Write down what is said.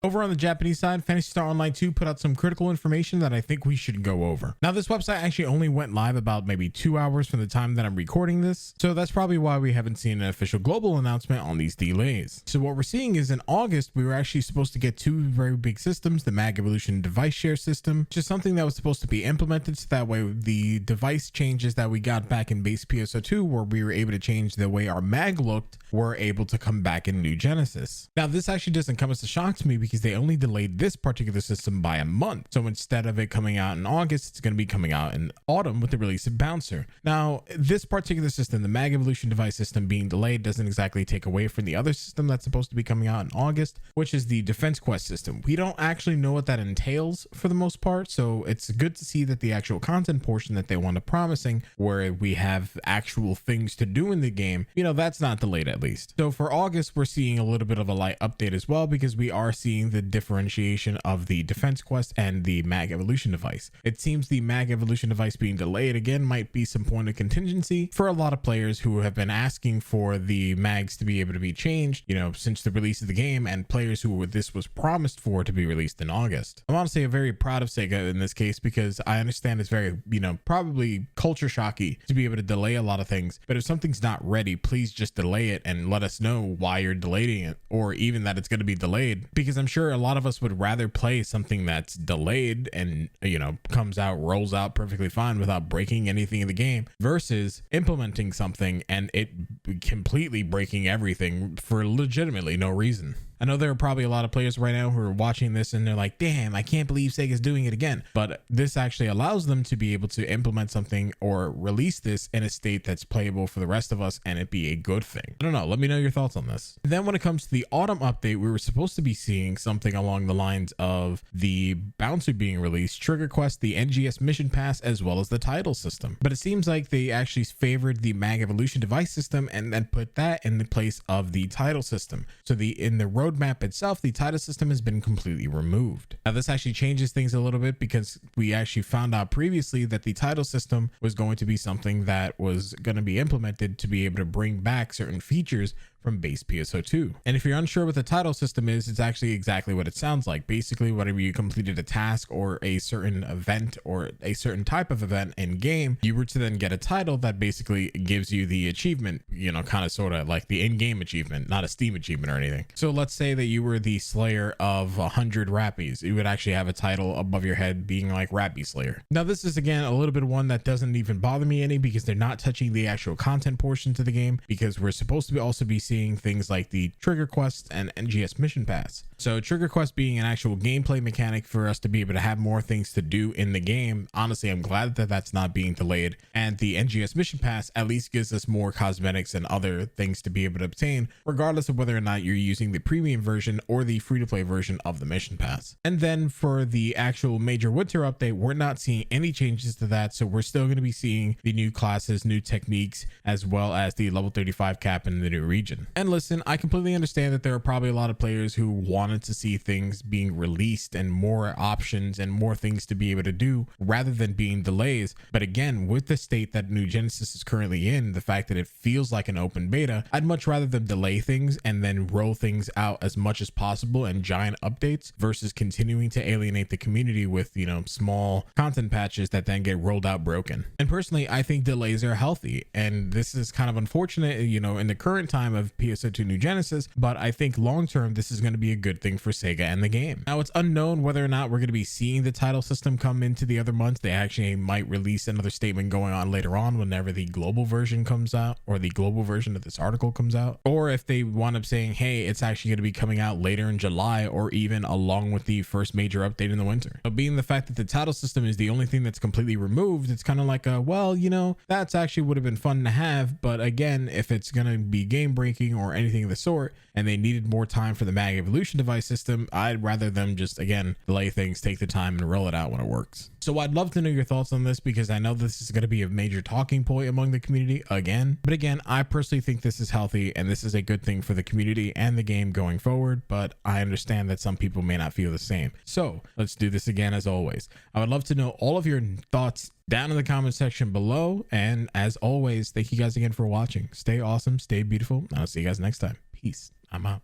Over on the Japanese side, Phantasy Star Online 2 put out some critical information that I think we should go over. Now, this website actually only went live about maybe 2 hours from the time that I'm recording this, so that's probably why we haven't seen an official global announcement on these delays. So what we're seeing is in August, we were actually supposed to get 2 very big systems, the Mag Evolution device share system, which is something that was supposed to be implemented so that way the device changes that we got back in base PSO2, where we were able to change the way our mag looked, were able to come back in New Genesis. Now, this actually doesn't come as a shock to me because they only delayed this particular system by a month. So instead of it coming out in August, it's going to be coming out in autumn with the release of Bouncer. Now, this particular system, the Mag Evolution device system being delayed, doesn't exactly take away from the other system that's supposed to be coming out in August, which is the Defense Quest system. We don't actually know what that entails for the most part, so it's good to see that the actual content portion that they want to promising, where we have actual things to do in the game, you know, that's not delayed at least. So for August, we're seeing a little bit of a light update as well, because we are seeing the differentiation of the Defense Quest and the Mag Evolution device. It seems the Mag Evolution device being delayed again might be some point of contingency for a lot of players who have been asking for the mags to be able to be changed, you know, since the release of the game, and players who this was promised for to be released in August. I'm honestly very proud of Sega in this case, because I understand it's very, you know, probably culture shocky to be able to delay a lot of things, but if something's not ready, please just delay it and let us know why you're delaying it, or even that it's going to be delayed, because I'm sure a lot of us would rather play something that's delayed and, you know, comes out, rolls out perfectly fine without breaking anything in the game, versus implementing something and it completely breaking everything for legitimately no reason. I know there are probably a lot of players right now who are watching this and they're like, damn, I can't believe Sega's doing it again. But this actually allows them to be able to implement something or release this in a state that's playable for the rest of us and it be a good thing. I don't know. Let me know your thoughts on this. And then when it comes to the autumn update, we were supposed to be seeing something along the lines of the Bouncer being released, Trigger Quest, the NGS mission pass, as well as the title system. But it seems like they actually favored the Mag Evolution device system and then put that in the place of the title system. So in the roadmap itself, the title system has been completely removed. Now, this actually changes things a little bit because we actually found out previously that the title system was going to be something that was going to be implemented to be able to bring back certain features from base PSO2. And if you're unsure what the title system is, it's actually exactly what it sounds like. Basically, whenever you completed a task or a certain event or a certain type of event in game, you were to then get a title that basically gives you the achievement, you know, kind of sort of like the in-game achievement, not a Steam achievement or anything. So let's say that you were the slayer of 100 Rappies. You would actually have a title above your head being like Rappy Slayer. Now, this is again a little bit of one that doesn't even bother me any, because they're not touching the actual content portions of the game, because we're supposed to also be seeing things like the Trigger Quest and NGS mission pass. So Trigger Quest being an actual gameplay mechanic for us to be able to have more things to do in the game. Honestly, I'm glad that that's not being delayed. And the NGS mission pass at least gives us more cosmetics and other things to be able to obtain, regardless of whether or not you're using the premium version or the free-to-play version of the mission pass. And then for the actual major winter update, we're not seeing any changes to that. So we're still going to be seeing the new classes, new techniques, as well as the level 35 cap in the new region. And listen, I completely understand that there are probably a lot of players who wanted to see things being released and more options and more things to be able to do rather than being delays. But again, with the state that New Genesis is currently in, the fact that it feels like an open beta, I'd much rather them delay things and then roll things out as much as possible and giant updates versus continuing to alienate the community with, you know, small content patches that then get rolled out broken. And personally, I think delays are healthy, and this is kind of unfortunate, you know, in the current time of PSO2 New Genesis, but I think long term this is going to be a good thing for Sega and the game. Now, it's unknown whether or not we're going to be seeing the title system come into the other months. They actually might release another statement going on later on whenever the global version comes out, or the global version of this article comes out, or if they wind up saying, hey, it's actually going to be coming out later in July, or even along with the first major update in the winter. But being the fact that the title system is the only thing that's completely removed, it's kind of like a, well, you know, that's actually would have been fun to have, but again, if it's going to be game breaking or anything of the sort and they needed more time for the Mag Evolution device system, I'd rather them just, again, delay things, take the time and roll it out when it works. So I'd love to know your thoughts on this, because I know this is going to be a major talking point among the community again. But again, I personally think this is healthy and this is a good thing for the community and the game going forward, but I understand that some people may not feel the same. So let's do this again as always. I would love to know all of your thoughts down in the comment section below. And as always, thank you guys again for watching. Stay awesome, stay beautiful, and I'll see you guys next time. Peace. I'm out.